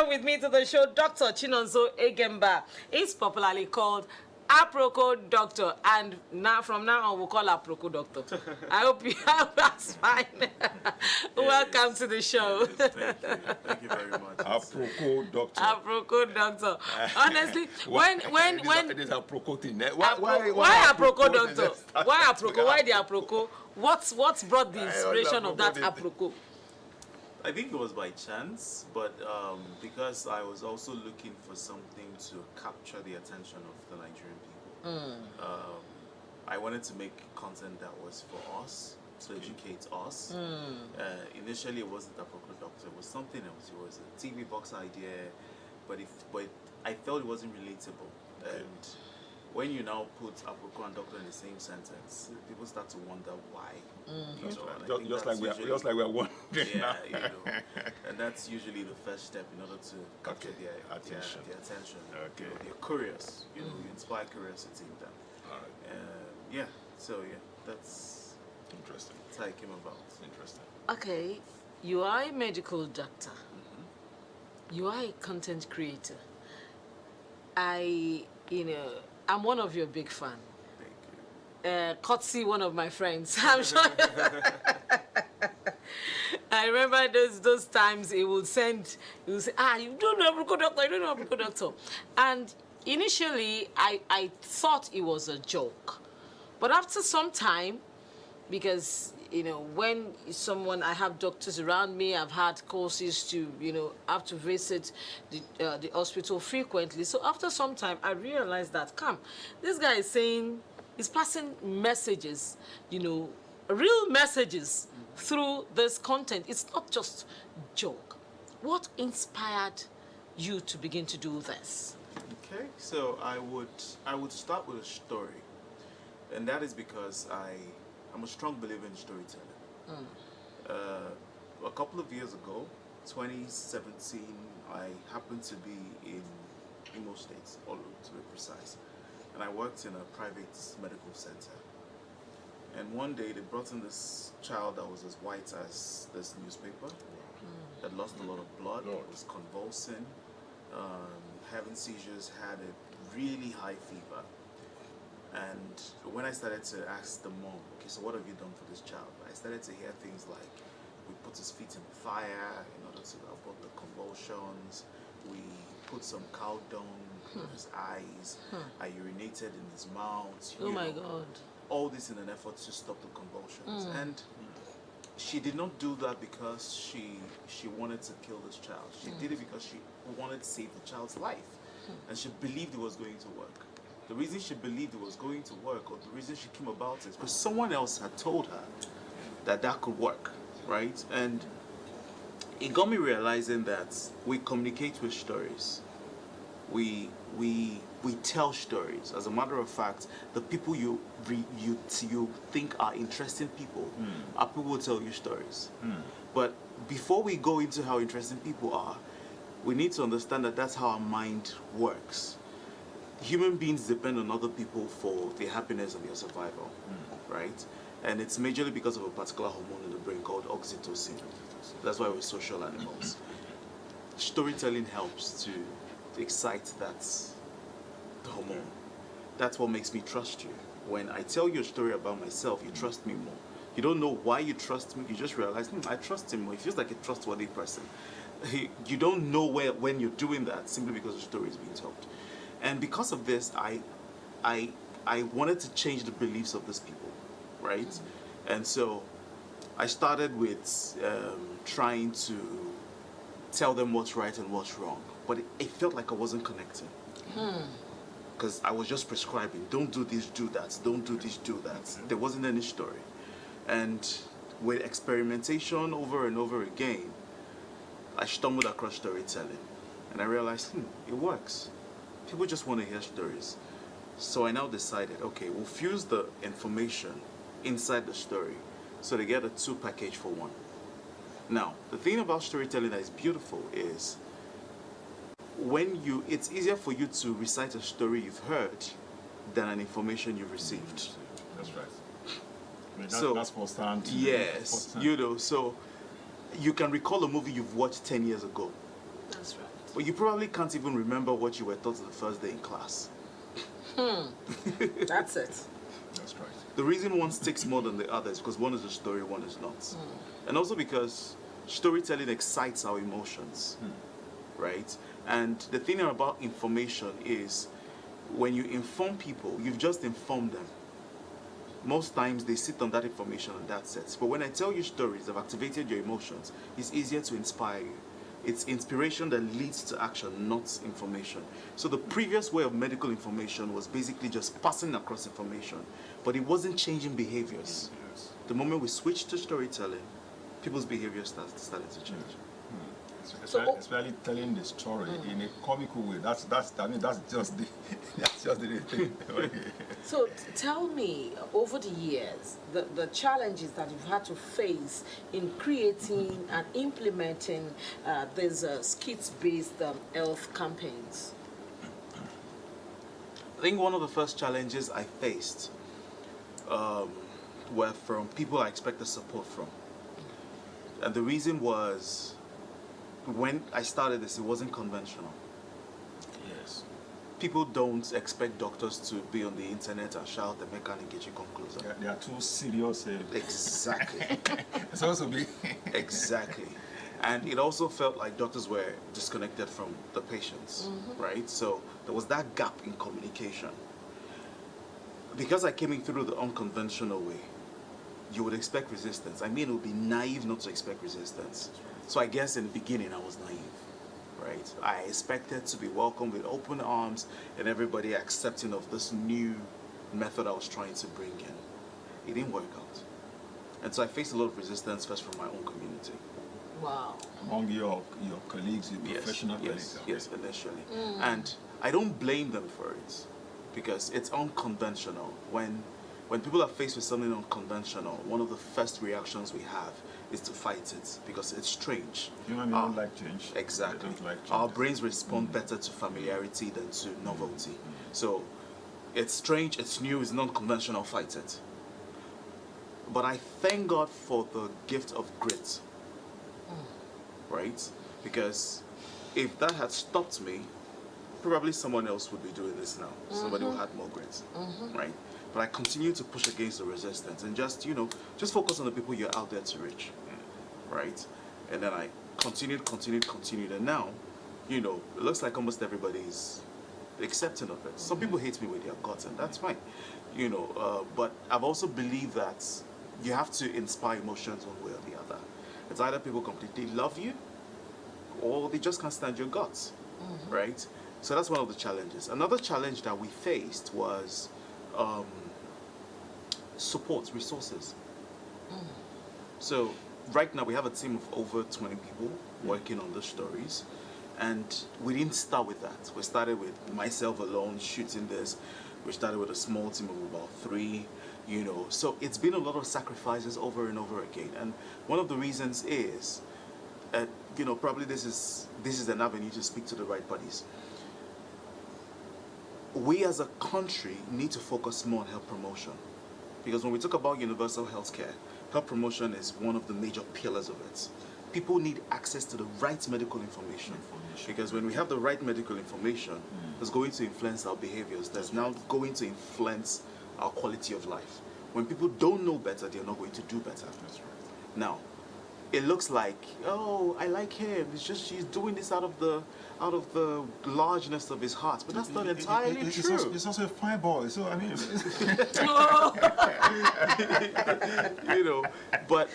welcome with me to the show Dr. Chinonso Egemba. He's popularly called Aproko Doctor, and now from now on we'll call Aproko Doctor. I hope you have that's fine. Welcome to the show. Yes, thank you very much. Aproko Doctor. Aproko Doctor. Honestly, when it is Aproko thing. Why Aproko Doctor? Why Aproko? Why the Aproko? What's brought the inspiration of that Aproko? I think it was by chance, but because I was also looking for something to capture the attention of the Nigerian people. I wanted to make content that was for us, to educate us. Initially, it wasn't Aproko Doctor. It was something else. It was a TV box idea, but I felt it wasn't relatable. And when you now put Aproko and Doctor in the same sentence, people start to wonder why. Just like we are one. Yeah, and that's usually the first step in order to capture their attention. Okay. They're curious. You inspire curiosity in them. All right. That's Interesting. that's how it came about. Interesting. Okay, you are a medical doctor. You are a content creator. I'm one of your big fan. Thank you. Courtesy one of my friends. I'm sure. I remember those times he would say, you don't know Aproko Doctor, you don't know Aproko Doctor. And initially, I thought it was a joke. But after some time, because, when I have doctors around me, I've had courses to, have to visit the hospital frequently. So after some time, I realized that, this guy is saying, he's passing messages, real messages through this content. It's not just joke. What inspired you to begin to do this? Okay, so I would start with a story, and that is because I'm a strong believer in storytelling. A couple of years ago, 2017, I happened to be in Imo State, Olu to be precise, and I worked in a private medical center. And one day they brought in this child that was as white as this newspaper, that lost a lot of blood, was convulsing, having seizures, had a really high fever. And when I started to ask the mom, okay, so what have you done for this child? I started to hear things like, we put his feet in the fire in order to avoid the convulsions. We put some cow dung in his eyes. I urinated in his mouth. Oh my God. All this in an effort to stop the convulsions. And she did not do that because she wanted to kill this child. She did it because she wanted to save the child's life. And she believed it was going to work. The reason she believed it was going to work, or the reason she came about it, because someone else had told her that that could work, right? And it got me realizing that we communicate with stories. We tell stories. As a matter of fact, the people you think are interesting people are people who tell you stories. But before we go into how interesting people are, we need to understand that that's how our mind works. Human beings depend on other people for their happiness and their survival, right? And it's majorly because of a particular hormone in the brain called oxytocin. That's why we're social animals. Storytelling helps to excite that hormone. That's what makes me trust you. When I tell you a story about myself, you trust me more. You don't know why you trust me, you just realize, I trust him more. He feels like a trustworthy person. You don't know when you're doing that simply because the story is being told. And because of this, I wanted to change the beliefs of these people, right? And so I started with trying to tell them what's right and what's wrong. But it felt like I wasn't connecting. Because I was just prescribing, don't do this, do that, don't do this, do that. There wasn't any story. And with experimentation over and over again, I stumbled across storytelling. And I realized, it works. People just want to hear stories. So I now decided, okay, we'll fuse the information inside the story so they get a 2 package for 1. Now, the thing about storytelling that is beautiful is it's easier for you to recite a story you've heard than an information you've received. That's right. I mean, that's firsthand. Yes, so you can recall a movie you've watched 10 years ago. That's right. but you probably can't even remember what you were taught the first day in class. That's it. That's right. The reason one sticks more than the other is because one is a story, one is not. And also because storytelling excites our emotions, right? And the thing about information is when you inform people, you've just informed them. Most times they sit on that information and that's it. But when I tell you stories, I've activated your emotions, it's easier to inspire you. It's inspiration that leads to action, not information. So the previous way of medical information was basically just passing across information, but it wasn't changing behaviors. Yes. The moment we switched to storytelling, people's behaviors started to change. Especially telling the story in a comical way. That's just the thing. So tell me, over the years, the challenges that you've had to face in creating and implementing these skits-based health campaigns. I think one of the first challenges I faced were from people I expected support from. And the reason was, when I started this, it wasn't conventional. Yes. People don't expect doctors to be on the internet and shout the mechanic get you come closer. They are too serious. Exactly. It's also big. Exactly. And it also felt like doctors were disconnected from the patients, right? So there was that gap in communication. Because I came in through the unconventional way, you would expect resistance. I mean, it would be naive not to expect resistance. So I guess in the beginning I was naive, right? I expected to be welcomed with open arms and everybody accepting of this new method I was trying to bring in. It didn't work out. And so I faced a lot of resistance first from my own community. Wow. Among your colleagues, your professional colleagues. Yes, initially. And I don't blame them for it because it's unconventional. When people are faced with something unconventional, one of the first reactions we have is to fight it because it's strange. Human beings don't like change. Exactly. They don't like change. Our brains respond better to familiarity than to novelty. So it's strange, it's new, it's non-conventional, fight it. But I thank God for the gift of grit. Right? Because if that had stopped me, probably someone else would be doing this now. Somebody who had more grit. Right? But I continue to push against the resistance and just focus on the people you're out there to reach. Right? And then I continued, and now, it looks like almost everybody's accepting of it. Some people hate me with their guts, and that's fine. But I've also believed that you have to inspire emotions one way or the other. It's either people completely love you, or they just can't stand your guts, right? So that's one of the challenges. Another challenge that we faced was support, resources. So right now we have a team of over 20 people working on the stories, and we didn't start with that. We started with myself alone shooting this. We started with a small team of about 3, So it's been a lot of sacrifices over and over again. And one of the reasons is, probably this is an avenue to speak to the right parties. We as a country need to focus more on health promotion. Because when we talk about universal health care, health promotion is one of the major pillars of it. People need access to the right medical information. Because when we have the right medical information, it's going to influence our behaviors. That's now going to influence our quality of life. When people don't know better, they're not going to do better. That's right. Now, it looks like, oh, I like him. It's just she's doing this out of the largeness of his heart, but that's not entirely true. It's also a fine boy, so I mean. But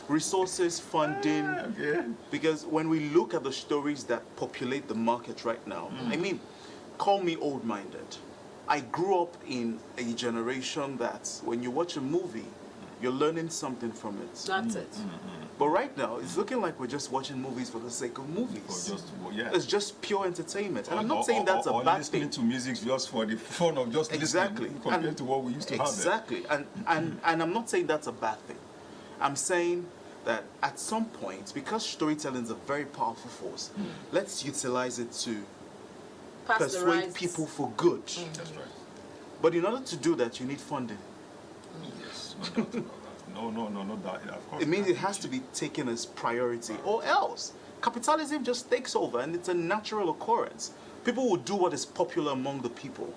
resources, funding, because when we look at the stories that populate the market right now, I mean, call me old-minded. I grew up in a generation that when you watch a movie, you're learning something from it. That's it. But right now, it's looking like we're just watching movies for the sake of movies. It's just pure entertainment. And I'm not saying that's a bad thing. Or listening to music just for the fun of just listening compared to what we used to have. Exactly. And I'm not saying that's a bad thing. I'm saying that at some point, because storytelling is a very powerful force, let's utilize it to persuade people for good. That's right. But in order to do that, you need funding. Yes, no doubt about that. No, not that. Of course. It means it has to be taken as priority, or else capitalism just takes over, and it's a natural occurrence. People will do what is popular among the people,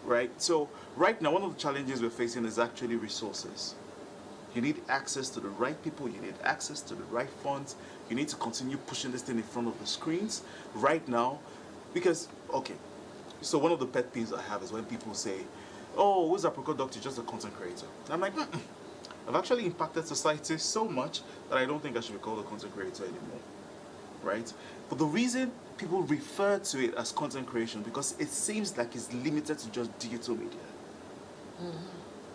right? So right now, one of the challenges we're facing is actually resources. You need access to the right people, you need access to the right funds, you need to continue pushing this thing in front of the screens right now, because, okay, so one of the pet peeves I have is when people say, oh, who's Apricot Doctor, just a content creator. And I'm like, I've actually impacted society so much that I don't think I should be called a content creator anymore, right? But the reason people refer to it as content creation because it seems like it's limited to just digital media.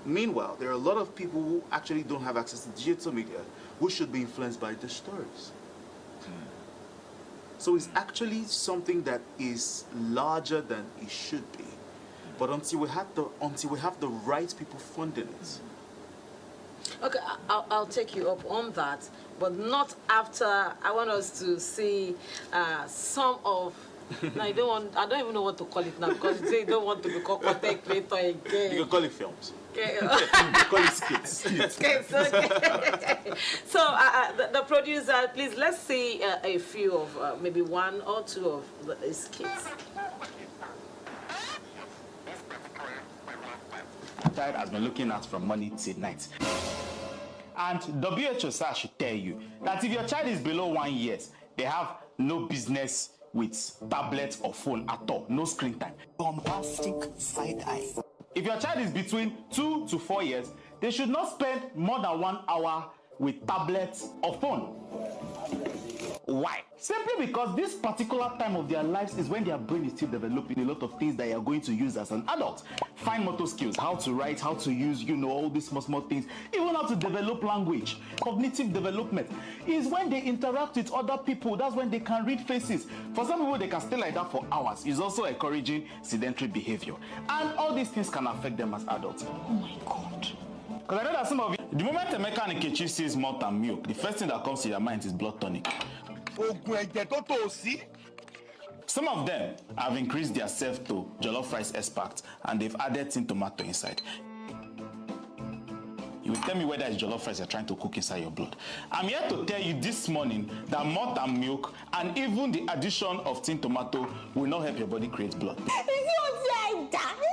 Meanwhile, there are a lot of people who actually don't have access to digital media who should be influenced by the stories. So it's actually something that is larger than it should be. But until we have the right people funding it. Okay, I'll take you up on that, but not after. I want us to see some of. I don't even know what to call it now because they don't want to become content creator again. You can call it films. Okay. You can call it skits. Skits, okay. So the producer, please let's see a few of maybe one or two of the skits. Child has been looking at from morning till night. And WHO sir should tell you that if your child is below 1 year, they have no business with tablet or phone at all, no screen time. Bombastic side eye. If your child is between 2 to 4 years, they should not spend more than 1 hour with tablets or phone. Why? Simply because this particular time of their lives is when their brain is still developing a lot of things that you are going to use as an adult. Fine motor skills, how to write, how to use, all these small things, even how to develop language. Cognitive development is when they interact with other people. That's when they can read faces. For some people, they can stay like that for hours. It's also encouraging sedentary behavior. And all these things can affect them as adults. Oh my God. Because I know that some of you, the moment Emeka and Nkechi says malt and milk, the first thing that comes to your mind is blood tonic. Some of them have increased their self to jollof rice extract and they've added tin tomato inside. You will tell me whether it's jollof rice you're trying to cook inside your blood. I'm here to tell you this morning that malt and milk and even the addition of tin tomato will not help your body create blood.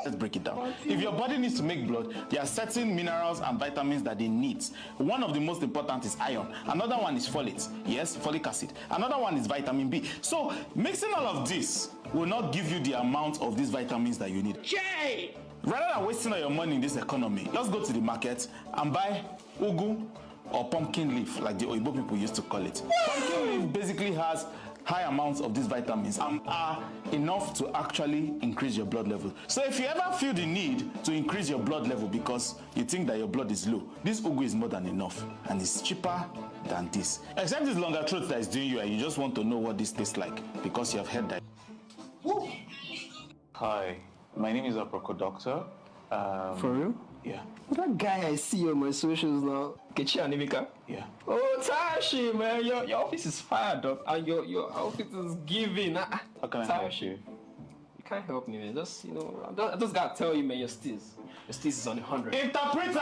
Let's break it down. If your body needs to make blood, there are certain minerals and vitamins that they need. One of the most important is iron. Another one is folate. Yes, folic acid. Another one is vitamin B. So mixing all of this will not give you the amount of these vitamins that you need. Jay! Rather than wasting all your money in this economy, just go to the market and buy ugu or pumpkin leaf, like the Oyibo people used to call it. Pumpkin leaf basically has high amounts of these vitamins and are enough to actually increase your blood level. So if you ever feel the need to increase your blood level because you think that your blood is low, this ugu is more than enough and it's cheaper than this. Except this longer throat that is doing you and you just want to know what this tastes like because you have heard that. Hi, my name is Apricot Doctor. For real? Yeah. That guy I see on my socials now, Kechi Animika. Yeah. Oh, Tashi, man, your office is fired up, and your outfit is giving. How can I help you? You can't help me, man. Just I just gotta tell you, man, your steez is on 100. Interpreter!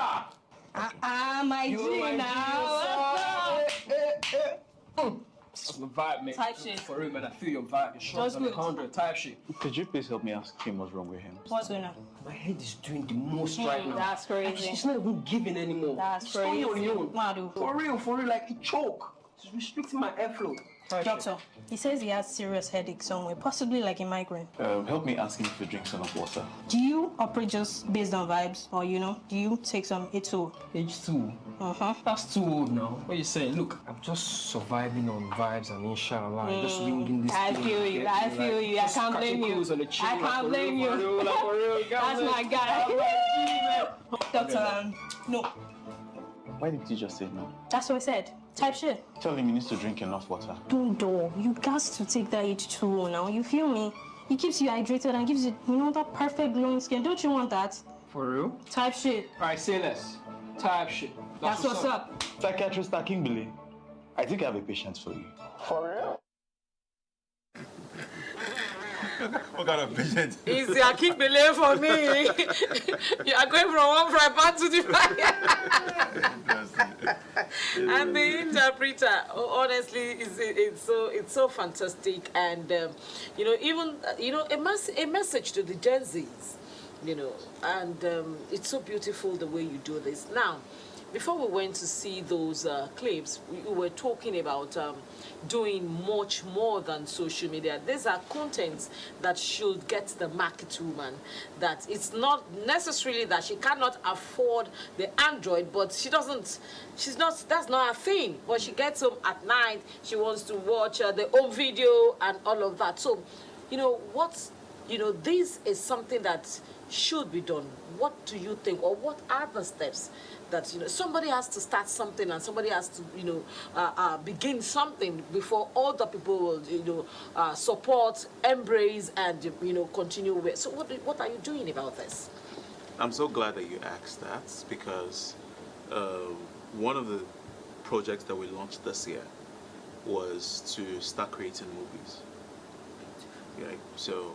My G now. That's my vibe, man. Type shit. For real, man, I feel your vibe. Your shorts Just on good. 100. Type shit. Could you please help me ask him what's wrong with him? What's going on? My head is doing the most right now. That's crazy. She's not even giving anymore. That's It's only on crazy. your own. Madu. For real, like it choke. It's restricting my airflow. Type shit. Doctor, he says he has serious headache somewhere, possibly like a migraine. Help me ask him to drink some of water. Do you operate just based on vibes, or do you take some H2? H2. That's too old now. What you saying? Look, I'm just surviving on vibes and inshallah. I'm just winging this. I thing, feel you. get I me, feel like, you. I just can't blame catching you. cruise on the chin, I like, can't for blame real, you. for real, for real, That's my guy. Doctor, no. Why did you just say no? That's what I said. Type shit. Tell him he needs to drink enough water. Dundo, you got to take that H2O now. You feel me? It keeps you hydrated and gives you, that perfect glowing skin. Don't you want that? For real? Type shit. Alright, say less. Type shit. That's what's up. Psychiatrist Kimberly, I think I have a patient for you. For real? What kind of patient? It's the Akingbele for me. You are going from one fry pan to the fire. And the interpreter, honestly, it's so fantastic, and even a message to the Gen Zs, and it's so beautiful the way you do this. Now, before we went to see those clips, we were talking about doing much more than social media. These are contents that should get the market woman. That it's not necessarily that she cannot afford the Android, but that's not her thing. But she gets home at night, she wants to watch the home video and all of that. So, this is something that should be done. What do you think, or what are the steps that somebody has to start something, and somebody has to begin something before all the people will support, embrace, and continue with? So what are you doing about this? I'm so glad that you asked that, because one of the projects that we launched this year was to start creating movies. So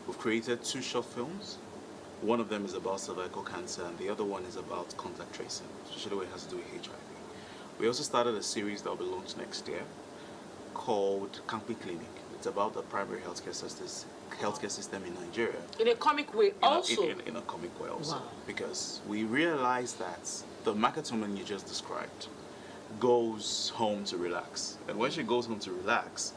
we've created 2 short films. One of them is about cervical cancer, and the other one is about contact tracing, especially when it has to do with HIV. We also started a series that will be launched next year called Kampi Clinic. It's about the primary healthcare system in Nigeria. In a comic way also? In a comic way also. Wow. Because we realize that the market woman you just described goes home to relax. And when she goes home to relax,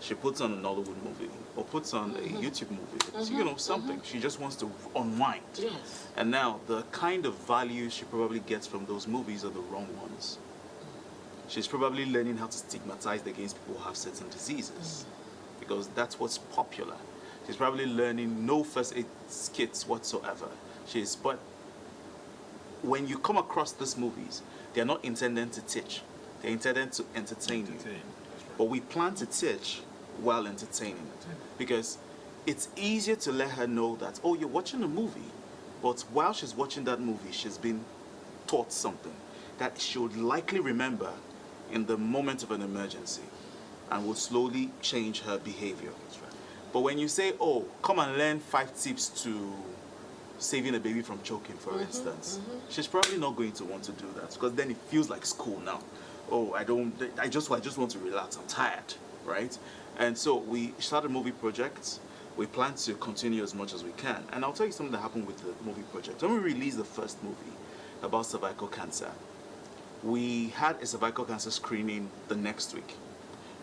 she puts on a Nollywood movie or puts on a YouTube movie, something. She just wants to unwind. Yes. And now the kind of value she probably gets from those movies are the wrong ones. She's probably learning how to stigmatize against people who have certain diseases, because that's what's popular. She's probably learning no first aid kits whatsoever. But when you come across these movies, they're not intended to teach. They're intended to entertain you. But we plan to teach while entertaining, because it's easier to let her know that, oh, you're watching a movie, but while she's watching that movie, she's been taught something that she would likely remember in the moment of an emergency and will slowly change her behavior. But when you say, oh, come and learn 5 tips to saving a baby from choking, for instance, she's probably not going to want to do that, because then it feels like school now. Oh, I just want to relax, I'm tired, right? And so we started movie projects. We plan to continue as much as we can. And I'll tell you something that happened with the movie project. When we released the first movie about cervical cancer, we had a cervical cancer screening the next week.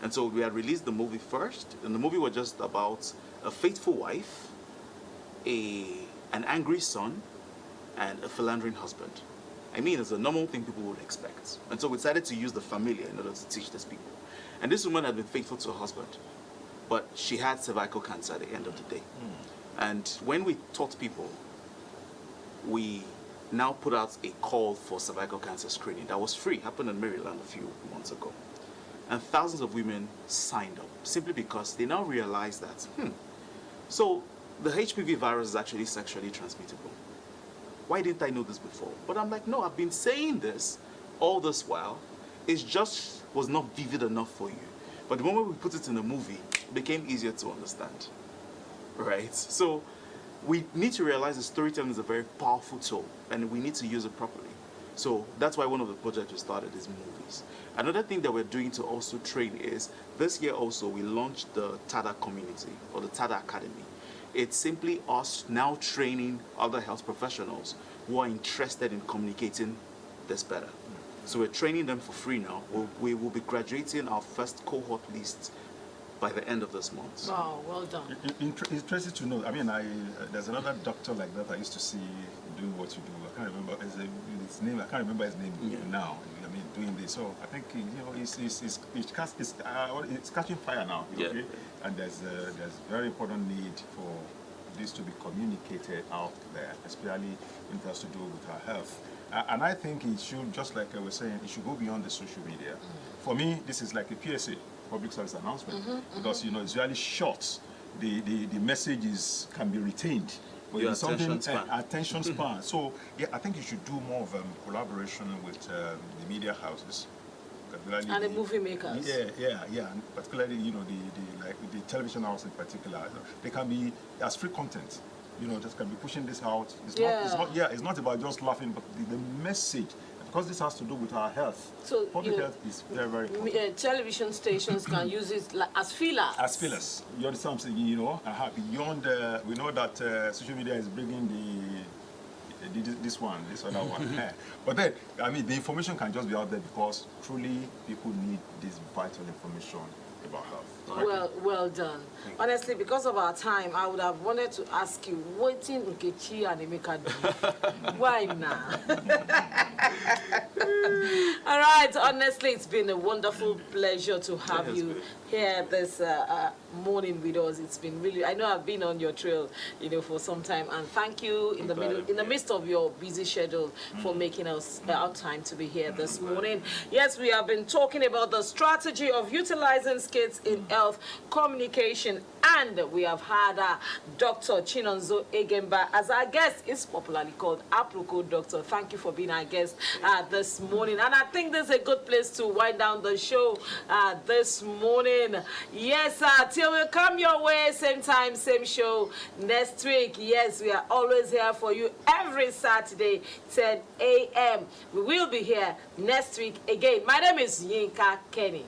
And so we had released the movie first, and the movie was just about a faithful wife, an angry son, and a philandering husband. I mean, it's a normal thing people would expect. And so we decided to use the familiar in order to teach these people. And this woman had been faithful to her husband, but she had cervical cancer at the end of the day. And when we taught people, we now put out a call for cervical cancer screening that was free, happened in Maryland a few months ago. And thousands of women signed up simply because they now realize that, so the HPV virus is actually sexually transmittable. Why didn't I know this before? But I'm like, no, I've been saying this all this while. It just was not vivid enough for you. But the moment we put it in a movie, it became easier to understand, right? So we need to realize that storytelling is a very powerful tool, and we need to use it properly. So that's why one of the projects we started is movies. Another thing that we're doing to also train is, this year also we launched the TADA community, or the TADA Academy. It's simply us now training other health professionals who are interested in communicating this better. So we're training them for free now. We will be graduating our first cohort list by the end of this month. Wow, well done. Interesting to know. I mean, there's another doctor like that I used to see doing what you do. I can't remember his name. I can't remember his name now. I mean, doing this. So I think it's catching fire now. Okay? And there's very important need for this to be communicated out there, especially in terms to do with our health. And I think it should, just like I was saying, it should go beyond the social media. For me, this is like a PSA, public service announcement, because it's really short. The messages can be retained. But Your attention span. Attention span. So yeah, I think you should do more of collaboration with the media houses particularly And the movie makers. Yeah, and particularly the television house in particular, they can be as free content. Just can be pushing this out. It's not about just laughing, but the message. Because this has to do with our health. So, public health is very, very important. Television stations can use it as fillers. As fillers. You understand what I'm saying? Beyond, we know that social media is bringing this other one. But then, the information can just be out there because truly people need this vital information about health. Well done. Honestly, because of our time, I would have wanted to ask you, what in Nkechi and Emeka do? Why now? All right, honestly, it's been a wonderful pleasure to have you here this morning with us. It's been really, I know I've been on your trail, for some time, and thank you in the midst of your busy schedule for making us our time to be here this morning. Yes, we have been talking about the strategy of utilizing skits in health communication, and we have had Dr. Chinonso Egemba as our guest. Is popularly called Aproko Doctor. Thank you for being our guest this morning, and I think this is a good place to wind down the show this morning. Yes, till we come your way, same time, same show next week. Yes, we are always here for you every Saturday, 10 a.m. We will be here next week again. My name is Yinka Kenny.